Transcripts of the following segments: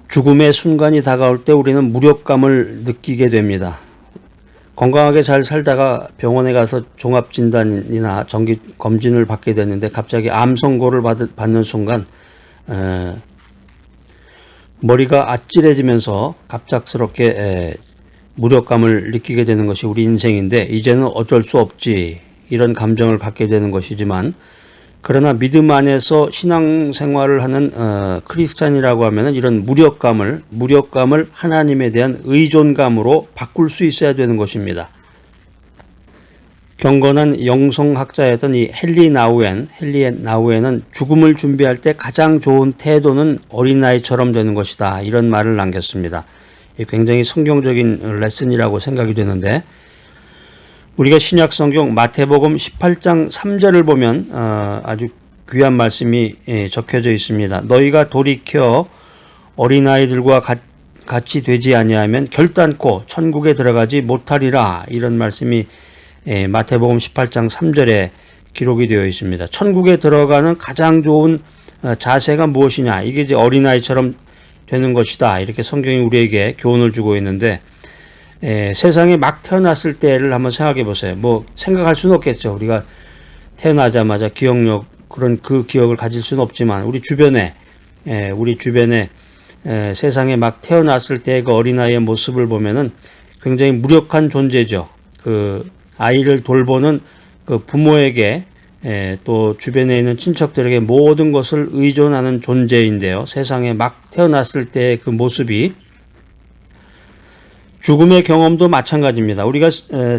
죽음의 순간이 다가올 때 우리는 무력감을 느끼게 됩니다. 건강하게 잘 살다가 병원에 가서 종합진단이나 정기 검진을 받게 되는데 갑자기 암 선고를 받는 순간 머리가 아찔해지면서 갑작스럽게 무력감을 느끼게 되는 것이 우리 인생인데, 이제는 어쩔 수 없지, 이런 감정을 갖게 되는 것이지만, 그러나 믿음 안에서 신앙생활을 하는 크리스찬이라고 하면 이런 무력감을 하나님에 대한 의존감으로 바꿀 수 있어야 되는 것입니다. 경건한 영성학자였던 이 헨리 나우엔은 죽음을 준비할 때 가장 좋은 태도는 어린아이처럼 되는 것이다, 이런 말을 남겼습니다. 굉장히 성경적인 레슨이라고 생각이 되는데, 우리가 신약 성경 마태복음 18장 3절을 보면 아주 귀한 말씀이 적혀져 있습니다. 너희가 돌이켜 어린아이들과 같이 되지 아니하면 결단코 천국에 들어가지 못하리라, 이런 말씀이 마태복음 18장 3절에 기록이 되어 있습니다. 천국에 들어가는 가장 좋은 자세가 무엇이냐, 이게 이제 어린아이처럼 되는 것이다, 이렇게 성경이 우리에게 교훈을 주고 있는데, 세상에 막 태어났을 때를 한번 생각해 보세요. 뭐 생각할 수는 없겠죠. 우리가 태어나자마자 기억력, 그 기억을 가질 수는 없지만 우리 주변에 세상에 막 태어났을 때 그 어린아이의 모습을 보면은 굉장히 무력한 존재죠. 그 아이를 돌보는 그 부모에게 또 주변에 있는 친척들에게 모든 것을 의존하는 존재인데요. 세상에 막 태어났을 때 그 모습이, 죽음의 경험도 마찬가지입니다. 우리가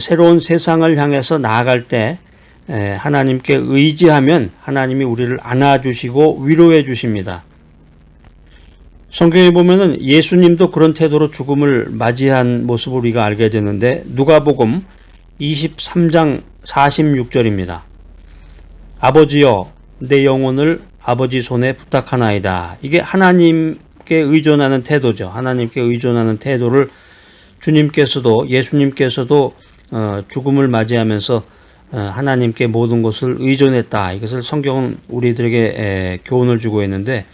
새로운 세상을 향해서 나아갈 때 하나님께 의지하면 하나님이 우리를 안아주시고 위로해 주십니다. 성경에 보면은 예수님도 그런 태도로 죽음을 맞이한 모습을 우리가 알게 되는데, 누가복음 23장 46절입니다. 아버지여, 내 영혼을 아버지 손에 부탁하나이다. 이게 하나님께 의존하는 태도죠. 하나님께 의존하는 태도를 예수님께서도 죽음을 맞이하면서 하나님께 모든 것을 의존했다. 이것을 성경은 우리들에게 교훈을 주고 있는데,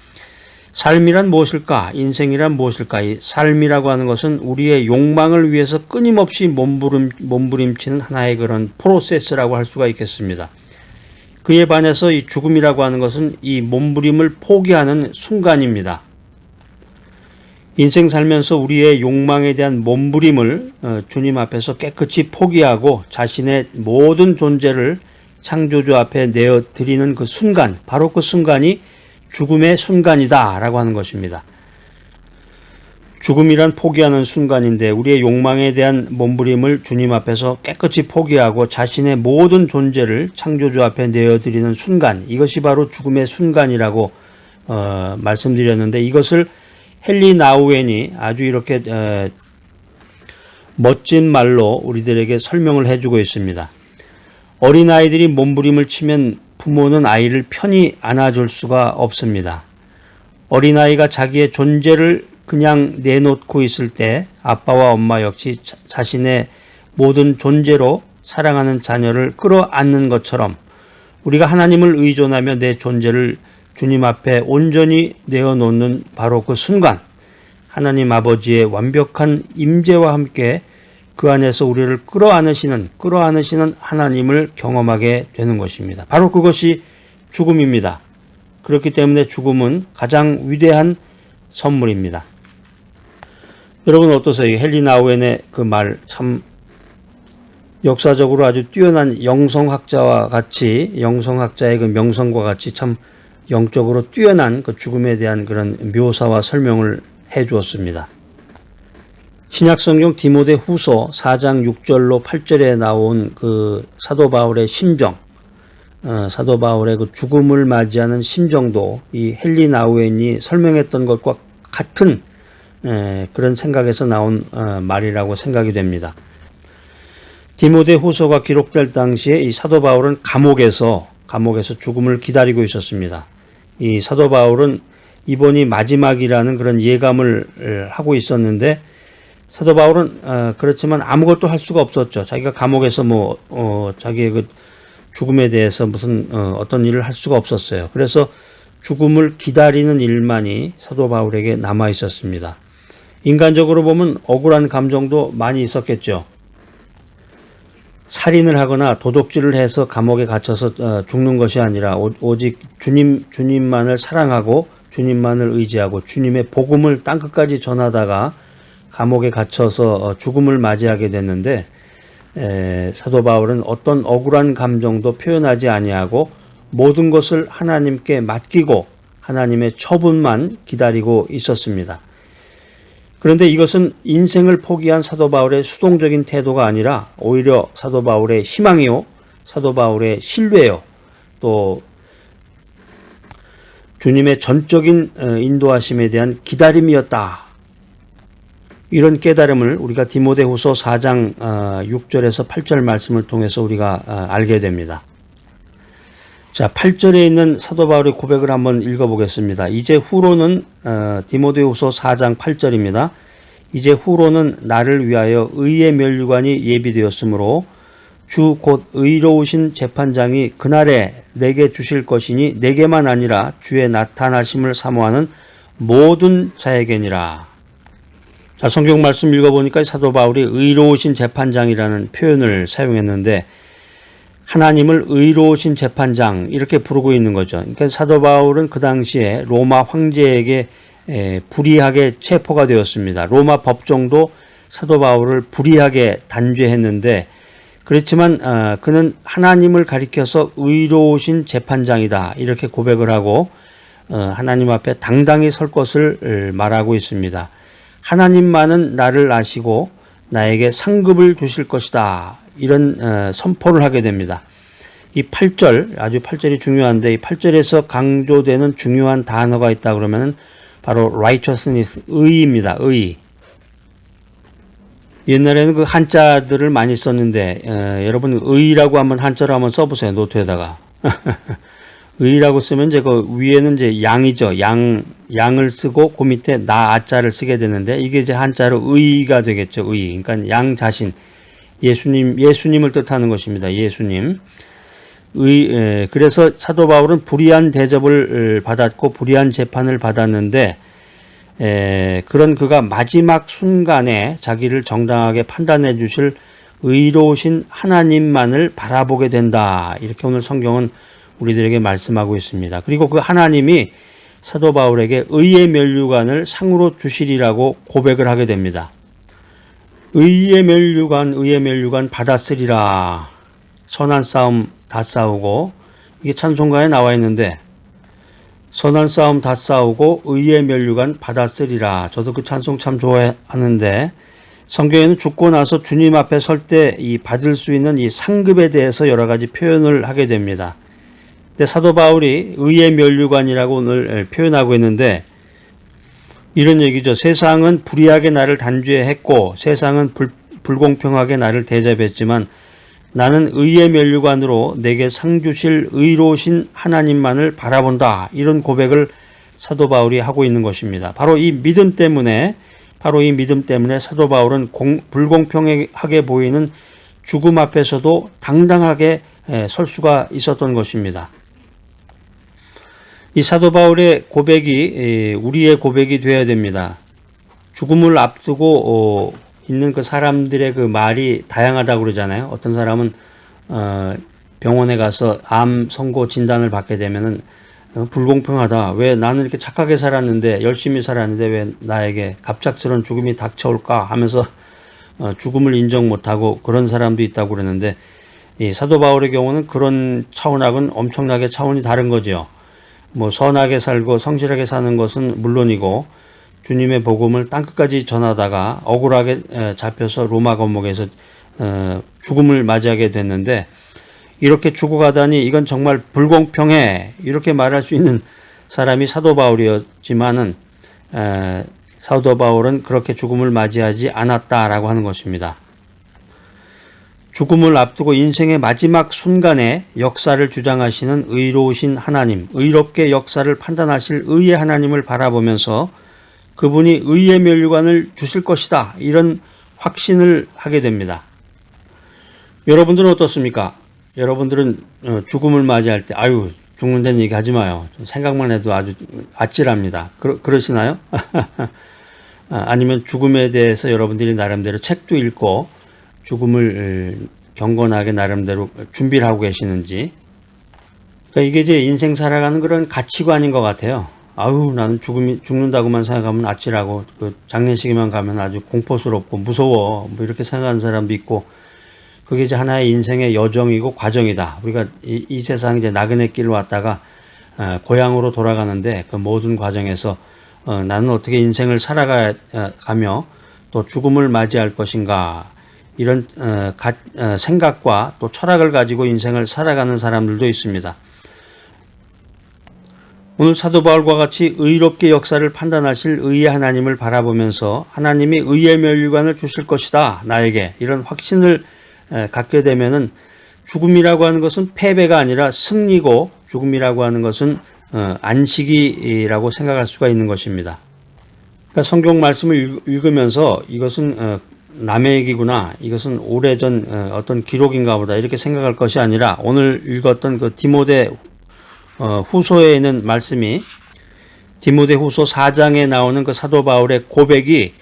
삶이란 무엇일까? 인생이란 무엇일까? 이 삶이라고 하는 것은 우리의 욕망을 위해서 끊임없이 몸부림치는 하나의 그런 프로세스라고 할 수가 있겠습니다. 그에 반해서 이 죽음이라고 하는 것은 이 몸부림을 포기하는 순간입니다. 인생 살면서 우리의 욕망에 대한 몸부림을 주님 앞에서 깨끗이 포기하고 자신의 모든 존재를 창조주 앞에 내어드리는 그 순간, 바로 그 순간이 죽음의 순간이다 라고 하는 것입니다. 죽음이란 포기하는 순간인데, 우리의 욕망에 대한 몸부림을 주님 앞에서 깨끗이 포기하고 자신의 모든 존재를 창조주 앞에 내어드리는 순간, 이것이 바로 죽음의 순간이라고 말씀드렸는데, 이것을 헨리 나우엔이 아주 이렇게 멋진 말로 우리들에게 설명을 해주고 있습니다. 어린아이들이 몸부림을 치면 부모는 아이를 편히 안아줄 수가 없습니다. 어린아이가 자기의 존재를 그냥 내놓고 있을 때 아빠와 엄마 역시 자신의 모든 존재로 사랑하는 자녀를 끌어안는 것처럼, 우리가 하나님을 의존하며 내 존재를 주님 앞에 온전히 내어놓는 바로 그 순간, 하나님 아버지의 완벽한 임재와 함께 그 안에서 우리를 끌어안으시는 하나님을 경험하게 되는 것입니다. 바로 그것이 죽음입니다. 그렇기 때문에 죽음은 가장 위대한 선물입니다. 여러분 어떠세요? 헨리 나우엔의 그 말, 참 역사적으로 아주 뛰어난 영성학자의 그 명성과 같이 참 영적으로 뛰어난 그 죽음에 대한 그런 묘사와 설명을 해 주었습니다. 신약성경 디모데 후서 4장 6절로 8절에 나온 그 사도 바울의 심정, 사도 바울의 그 죽음을 맞이하는 심정도 이 헨리 나우엔이 설명했던 것과 같은 그런 생각에서 나온 말이라고 생각이 됩니다. 디모데 후서가 기록될 당시에 이 사도 바울은 감옥에서 죽음을 기다리고 있었습니다. 이 사도 바울은 이번이 마지막이라는 그런 예감을 하고 있었는데, 사도 바울은 그렇지만 아무것도 할 수가 없었죠. 자기가 감옥에서 자기의 그 죽음에 대해서 무슨 어떤 일을 할 수가 없었어요. 그래서 죽음을 기다리는 일만이 사도 바울에게 남아 있었습니다. 인간적으로 보면 억울한 감정도 많이 있었겠죠. 살인을 하거나 도둑질을 해서 감옥에 갇혀서 죽는 것이 아니라 오직 주님만을 사랑하고 주님만을 의지하고 주님의 복음을 땅끝까지 전하다가 감옥에 갇혀서 죽음을 맞이하게 됐는데, 사도 바울은 어떤 억울한 감정도 표현하지 아니하고 모든 것을 하나님께 맡기고 하나님의 처분만 기다리고 있었습니다. 그런데 이것은 인생을 포기한 사도 바울의 수동적인 태도가 아니라 오히려 사도 바울의 희망이요, 사도 바울의 신뢰요, 또 주님의 전적인 인도하심에 대한 기다림이었다. 이런 깨달음을 우리가 디모데후서 4장 6절에서 8절 말씀을 통해서 우리가 알게 됩니다. 자, 8절에 있는 사도 바울의 고백을 한번 읽어보겠습니다. 이제 후로는 디모데후서 4장 8절입니다. 이제 후로는 나를 위하여 의의 면류관이 예비되었으므로 주 곧 의로우신 재판장이 그날에 내게 주실 것이니 내게만 아니라 주의 나타나심을 사모하는 모든 자에게니라. 자, 성경 말씀 읽어보니까 사도 바울이 의로우신 재판장이라는 표현을 사용했는데, 하나님을 의로우신 재판장 이렇게 부르고 있는 거죠. 그러니까 사도 바울은 그 당시에 로마 황제에게 불의하게 체포가 되었습니다. 로마 법정도 사도 바울을 불의하게 단죄했는데, 그렇지만 그는 하나님을 가리켜서 의로우신 재판장이다 이렇게 고백을 하고 하나님 앞에 당당히 설 것을 말하고 있습니다. 하나님만은 나를 아시고 나에게 상급을 주실 것이다. 이런 선포를 하게 됩니다. 이 8절, 아주 8절이 중요한데, 이 8절에서 강조되는 중요한 단어가 있다 그러면 바로 righteousness, 의입니다. 의. 옛날에는 그 한자들을 많이 썼는데, 여러분 의라고 한번 한자로 한번 써보세요. 노트에다가. 의라고 쓰면 이제 그 위에는 이제 양이죠. 양을 쓰고 그 밑에 나아자를 쓰게 되는데, 이게 이제 한자로 의가 되겠죠. 의. 그러니까 양 자신. 예수님을 뜻하는 것입니다. 예수님. 그래서 사도 바울은 불의한 대접을 받았고 불의한 재판을 받았는데, 그런 그가 마지막 순간에 자기를 정당하게 판단해 주실 의로우신 하나님만을 바라보게 된다. 이렇게 오늘 성경은 우리들에게 말씀하고 있습니다. 그리고 그 하나님이 사도 바울에게 의의 면류관을 상으로 주시리라고 고백을 하게 됩니다. 의의 면류관 받았으리라. 선한 싸움 다 싸우고, 이게 찬송가에 나와 있는데, 선한 싸움 다 싸우고 의의 면류관 받았으리라. 저도 그 찬송 참 좋아하는데, 성경에는 죽고 나서 주님 앞에 설 때 이 받을 수 있는 이 상급에 대해서 여러 가지 표현을 하게 됩니다. 근데 사도 바울이 의의 면류관이라고 오늘 표현하고 있는데, 이런 얘기죠. 세상은 불의하게 나를 단죄했고 세상은 불공평하게 나를 대접했지만 나는 의의 면류관으로 내게 상 주실 의로우신 하나님만을 바라본다. 이런 고백을 사도 바울이 하고 있는 것입니다. 바로 이 믿음 때문에 사도 바울은 불공평하게 보이는 죽음 앞에서도 당당하게 설 수가 있었던 것입니다. 이 사도 바울의 고백이 우리의 고백이 되어야 됩니다. 죽음을 앞두고 있는 그 사람들의 그 말이 다양하다고 그러잖아요. 어떤 사람은 병원에 가서 암 선고 진단을 받게 되면은 불공평하다. 왜 나는 이렇게 착하게 살았는데, 열심히 살았는데 왜 나에게 갑작스러운 죽음이 닥쳐올까 하면서 죽음을 인정 못하고 그런 사람도 있다고 그러는데, 이 사도 바울의 경우는 그런 차원하고는 엄청나게 차원이 다른 거죠. 뭐 선하게 살고 성실하게 사는 것은 물론이고 주님의 복음을 땅끝까지 전하다가 억울하게 잡혀서 로마 감옥에서 죽음을 맞이하게 됐는데, 이렇게 죽어가다니 이건 정말 불공평해 이렇게 말할 수 있는 사람이 사도 바울이었지만은 사도 바울은 그렇게 죽음을 맞이하지 않았다라고 하는 것입니다. 죽음을 앞두고 인생의 마지막 순간에 역사를 주장하시는 의로우신 하나님, 의롭게 역사를 판단하실 의의 하나님을 바라보면서 그분이 의의 면류관을 주실 것이다. 이런 확신을 하게 됩니다. 여러분들은 어떻습니까? 여러분들은 죽음을 맞이할 때, 아유, 죽는 데는 얘기하지 마요. 생각만 해도 아주 아찔합니다. 그러시나요? 아니면 죽음에 대해서 여러분들이 나름대로 책도 읽고 죽음을 경건하게 나름대로 준비를 하고 계시는지. 그러니까 이게 이제 인생 살아가는 그런 가치관인 것 같아요. 아유, 나는 죽는다고만 생각하면 아찔하고, 그 장례식에만 가면 아주 공포스럽고 무서워. 뭐 이렇게 생각하는 사람도 있고, 그게 이제 하나의 인생의 여정이고 과정이다. 우리가 이 세상 이제 나그네 길을 왔다가, 고향으로 돌아가는데 그 모든 과정에서, 나는 어떻게 인생을 살아가며 또 죽음을 맞이할 것인가. 이런, 생각과 또 철학을 가지고 인생을 살아가는 사람들도 있습니다. 오늘 사도 바울과 같이 의롭게 역사를 판단하실 의의 하나님을 바라보면서 하나님이 의의 멸류관을 주실 것이다 나에게 이런 확신을 갖게 되면은 죽음이라고 하는 것은 패배가 아니라 승리고 죽음이라고 하는 것은 안식이라고 생각할 수가 있는 것입니다. 그러니까 성경 말씀을 읽으면서 이것은 남의 얘기구나, 이것은 오래전 어떤 기록인가 보다 이렇게 생각할 것이 아니라 오늘 읽었던 그 디모데 후소에 있는 말씀이 디모데 후소 4장에 나오는 그 사도 바울의 고백이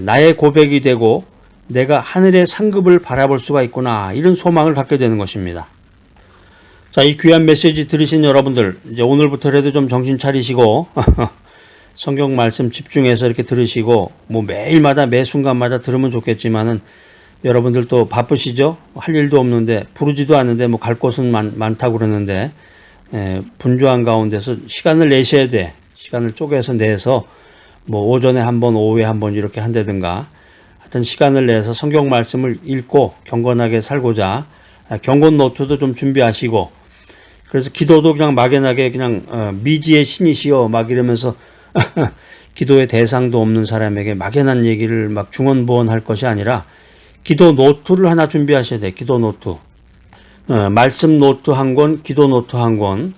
나의 고백이 되고 내가 하늘의 상급을 바라볼 수가 있구나 이런 소망을 갖게 되는 것입니다. 자, 이 귀한 메시지 들으신 여러분들 이제 오늘부터라도 좀 정신 차리시고 성경 말씀 집중해서 이렇게 들으시고 뭐 매일마다 매 순간마다 들으면 좋겠지만은 여러분들도 바쁘시죠? 할 일도 없는데 부르지도 않는데 뭐 갈 곳은 많다고 그러는데 분주한 가운데서 시간을 내셔야 돼. 시간을 쪼개서 내서 뭐 오전에 한 번, 오후에 한 번 이렇게 한다든가 하여튼 시간을 내서 성경 말씀을 읽고 경건하게 살고자 경건 노트도 좀 준비하시고 그래서 기도도 그냥 막연하게 그냥 미지의 신이시여 막 이러면서 기도의 대상도 없는 사람에게 막연한 얘기를 막 중언부언할 것이 아니라 기도 노트를 하나 준비하셔야 돼. 기도 노트. 말씀 노트 한 권, 기도 노트 한 권.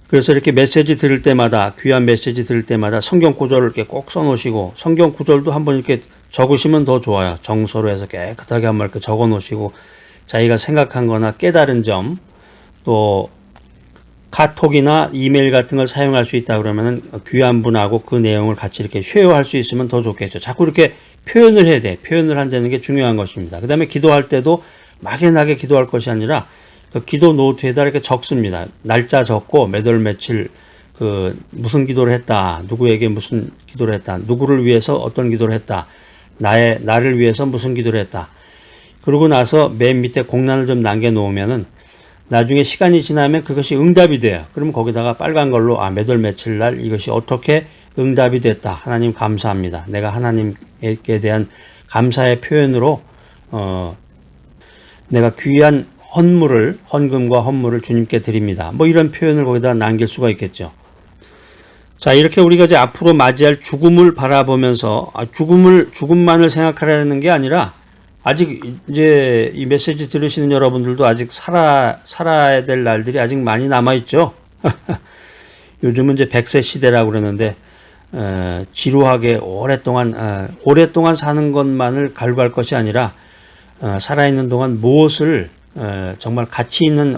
그래서 이렇게 메시지 들을 때마다, 귀한 메시지 들을 때마다 성경 구절을 이렇게 꼭 써놓으시고, 성경 구절도 한번 이렇게 적으시면 더 좋아요. 정서로 해서 깨끗하게 한번 이렇게 적어 놓으시고, 자기가 생각한 거나 깨달은 점, 또 카톡이나 이메일 같은 걸 사용할 수 있다 그러면은 귀한 분하고 그 내용을 같이 이렇게 쉐어할 수 있으면 더 좋겠죠. 자꾸 이렇게 표현을 해야 돼. 표현을 한다는 게 중요한 것입니다. 그 다음에 기도할 때도 막연하게 기도할 것이 아니라 그 기도 노트에다 이렇게 적습니다. 날짜 적고 몇 월 며칠 무슨 기도를 했다. 누구에게 무슨 기도를 했다. 누구를 위해서 어떤 기도를 했다. 나를 위해서 무슨 기도를 했다. 그러고 나서 맨 밑에 공란을 좀 남겨 놓으면은 나중에 시간이 지나면 그것이 응답이 돼요. 그럼 거기다가 빨간 걸로 몇 월 며칠 날 이것이 어떻게 응답이 됐다. 하나님 감사합니다. 내가 하나님께 대한 감사의 표현으로 내가 귀한 헌금과 헌물을 주님께 드립니다. 뭐 이런 표현을 거기다 남길 수가 있겠죠. 자, 이렇게 우리가 이제 앞으로 맞이할 죽음을 바라보면서 죽음만을 생각하라는 게 아니라 아직 이제 이 메시지 들으시는 여러분들도 아직 살아야 될 날들이 아직 많이 남아있죠. 요즘은 이제 100세 시대라고 그러는데, 지루하게 오랫동안 사는 것만을 갈구할 것이 아니라, 살아있는 동안 무엇을, 정말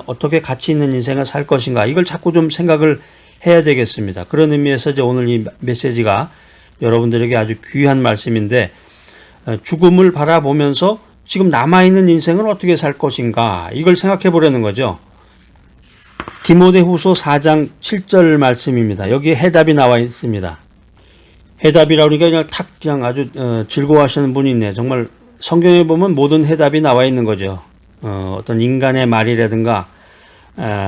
어떻게 가치 있는 인생을 살 것인가, 이걸 자꾸 좀 생각을 해야 되겠습니다. 그런 의미에서 이제 오늘 이 메시지가 여러분들에게 아주 귀한 말씀인데, 죽음을 바라보면서 지금 남아있는 인생을 어떻게 살 것인가 이걸 생각해 보려는 거죠. 디모데 후소 4장 7절 말씀입니다. 여기에 해답이 나와 있습니다. 해답이라 우리가 그냥 아주 즐거워하시는 분이 있네. 정말 성경에 보면 모든 해답이 나와 있는 거죠. 어떤 인간의 말이라든가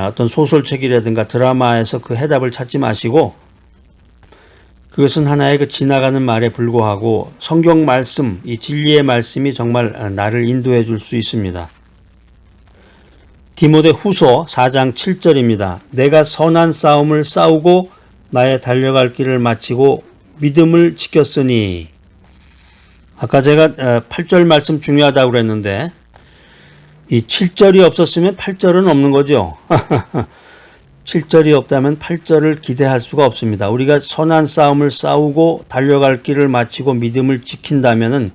어떤 소설책이라든가 드라마에서 그 해답을 찾지 마시고 그것은 하나의 그 지나가는 말에 불과하고 성경 말씀, 이 진리의 말씀이 정말 나를 인도해 줄 수 있습니다. 디모데 후서 4장 7절입니다. 내가 선한 싸움을 싸우고 나의 달려갈 길을 마치고 믿음을 지켰으니. 아까 제가 8절 말씀 중요하다고 그랬는데 이 7절이 없었으면 8절은 없는 거죠. 7절이 없다면 8절을 기대할 수가 없습니다. 우리가 선한 싸움을 싸우고 달려갈 길을 마치고 믿음을 지킨다면은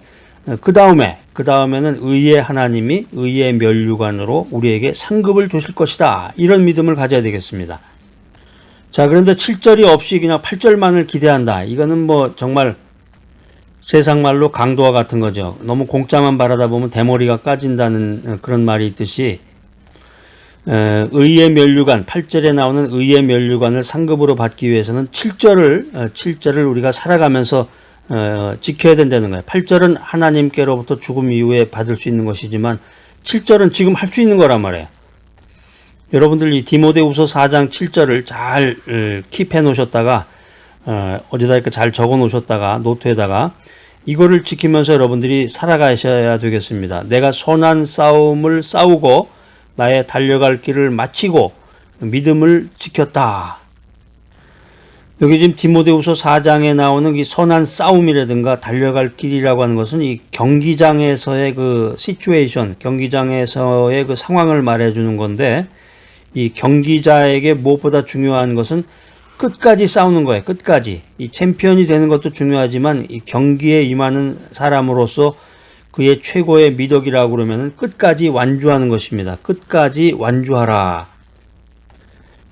그 다음에 그 다음에는 의의 하나님이 의의 면류관으로 우리에게 상급을 주실 것이다. 이런 믿음을 가져야 되겠습니다. 자, 그런데 7절이 없이 그냥 8절만을 기대한다. 이거는 뭐 정말 세상 말로 강도와 같은 거죠. 너무 공짜만 바라다 보면 대머리가 까진다는 그런 말이 있듯이 의의 면류관, 8절에 나오는 의의 면류관을 상급으로 받기 위해서는 7절을 우리가 살아가면서 지켜야 된다는 거예요. 8절은 하나님께로부터 죽음 이후에 받을 수 있는 것이지만 7절은 지금 할 수 있는 거란 말이에요. 여러분들 이 디모데후서 4장 7절을 잘 킵해 놓으셨다가 어디다 이렇게 잘 적어 놓으셨다가 노트에다가 이거를 지키면서 여러분들이 살아가셔야 되겠습니다. 내가 선한 싸움을 싸우고 나의 달려갈 길을 마치고 믿음을 지켰다. 여기 지금 디모데후서 4장에 나오는 이 선한 싸움이라든가 달려갈 길이라고 하는 것은 이 경기장에서의 그 시츄에이션, 경기장에서의 그 상황을 말해주는 건데 이 경기자에게 무엇보다 중요한 것은 끝까지 싸우는 거예요. 끝까지. 이 챔피언이 되는 것도 중요하지만 이 경기에 임하는 사람으로서 그의 최고의 미덕이라고 그러면 끝까지 완주하는 것입니다. 끝까지 완주하라.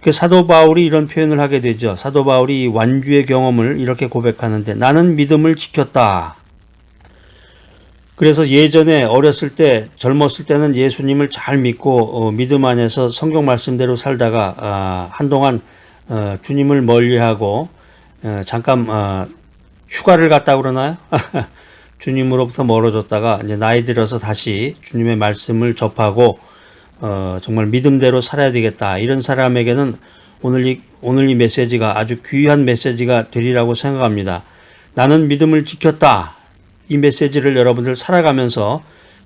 그 사도 바울이 이런 표현을 하게 되죠. 사도 바울이 이 완주의 경험을 이렇게 고백하는데 나는 믿음을 지켰다. 그래서 예전에 어렸을 때 젊었을 때는 예수님을 잘 믿고 믿음 안에서 성경 말씀대로 살다가 한동안 주님을 멀리하고 잠깐 휴가를 갔다 그러나요? 주님으로부터 멀어졌다가 이제 나이 들어서 다시 주님의 말씀을 접하고 정말 믿음대로 살아야 되겠다. 이런 사람에게는 오늘 이 메시지가 아주 귀한 메시지가 되리라고 생각합니다. 나는 믿음을 지켰다. 이 메시지를 여러분들 살아가면서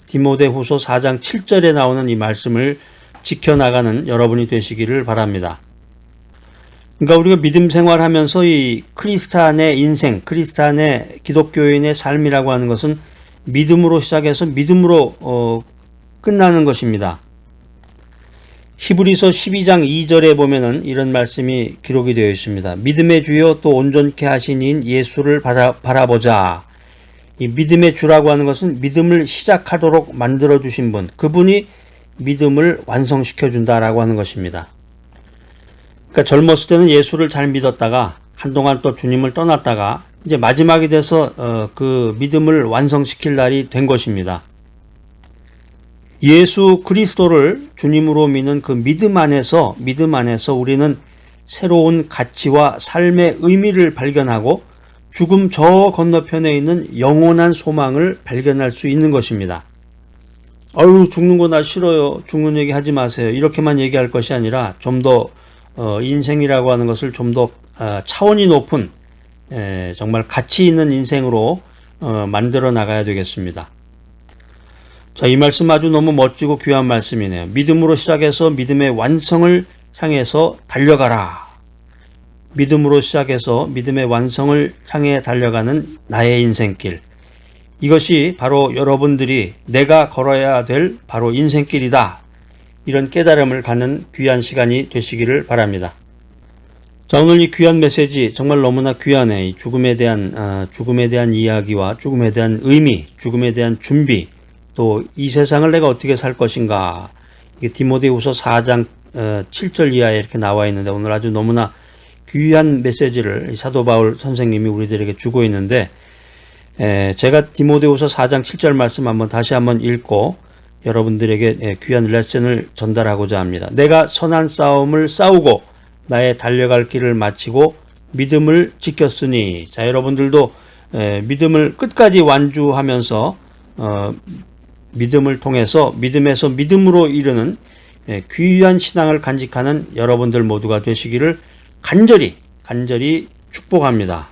디모데후서 4장 7절에 나오는 이 말씀을 지켜나가는 여러분이 되시기를 바랍니다. 그러니까 우리가 믿음 생활하면서 이 크리스찬의 인생, 크리스찬의 기독교인의 삶이라고 하는 것은 믿음으로 시작해서 믿음으로 끝나는 것입니다. 히브리서 12장 2절에 보면은 이런 말씀이 기록이 되어 있습니다. 믿음의 주요 또 온전케 하신 이인 예수를 바라보자. 이 믿음의 주라고 하는 것은 믿음을 시작하도록 만들어 주신 분, 그분이 믿음을 완성시켜 준다라고 하는 것입니다. 그러니까 젊었을 때는 예수를 잘 믿었다가 한동안 또 주님을 떠났다가 이제 마지막이 돼서 그 믿음을 완성시킬 날이 된 것입니다. 예수 그리스도를 주님으로 믿는 그 믿음 안에서 우리는 새로운 가치와 삶의 의미를 발견하고 죽음 저 건너편에 있는 영원한 소망을 발견할 수 있는 것입니다. 아유, 죽는 거 나 싫어요. 죽는 얘기 하지 마세요. 이렇게만 얘기할 것이 아니라 좀 더 인생이라고 하는 것을 좀 더 차원이 높은 정말 가치 있는 인생으로 만들어 나가야 되겠습니다. 자, 이 말씀 아주 너무 멋지고 귀한 말씀이네요. 믿음으로 시작해서 믿음의 완성을 향해서 달려가라. 믿음으로 시작해서 믿음의 완성을 향해 달려가는 나의 인생길. 이것이 바로 여러분들이 내가 걸어야 될 바로 인생길이다. 이런 깨달음을 갖는 귀한 시간이 되시기를 바랍니다. 자, 오늘 이 귀한 메시지 정말 너무나 귀하네. 이 죽음에 대한 이야기와 죽음에 대한 의미, 죽음에 대한 준비, 또 이 세상을 내가 어떻게 살 것인가. 이게 디모데후서 4장 7절 이하에 이렇게 나와 있는데 오늘 아주 너무나 귀한 메시지를 사도 바울 선생님이 우리들에게 주고 있는데 제가 디모데후서 4장 7절 말씀 다시 한번 읽고 여러분들에게 귀한 레슨을 전달하고자 합니다. 내가 선한 싸움을 싸우고 나의 달려갈 길을 마치고 믿음을 지켰으니. 자, 여러분들도 믿음을 끝까지 완주하면서 믿음을 통해서 믿음에서 믿음으로 이르는 귀한 신앙을 간직하는 여러분들 모두가 되시기를 간절히 축복합니다.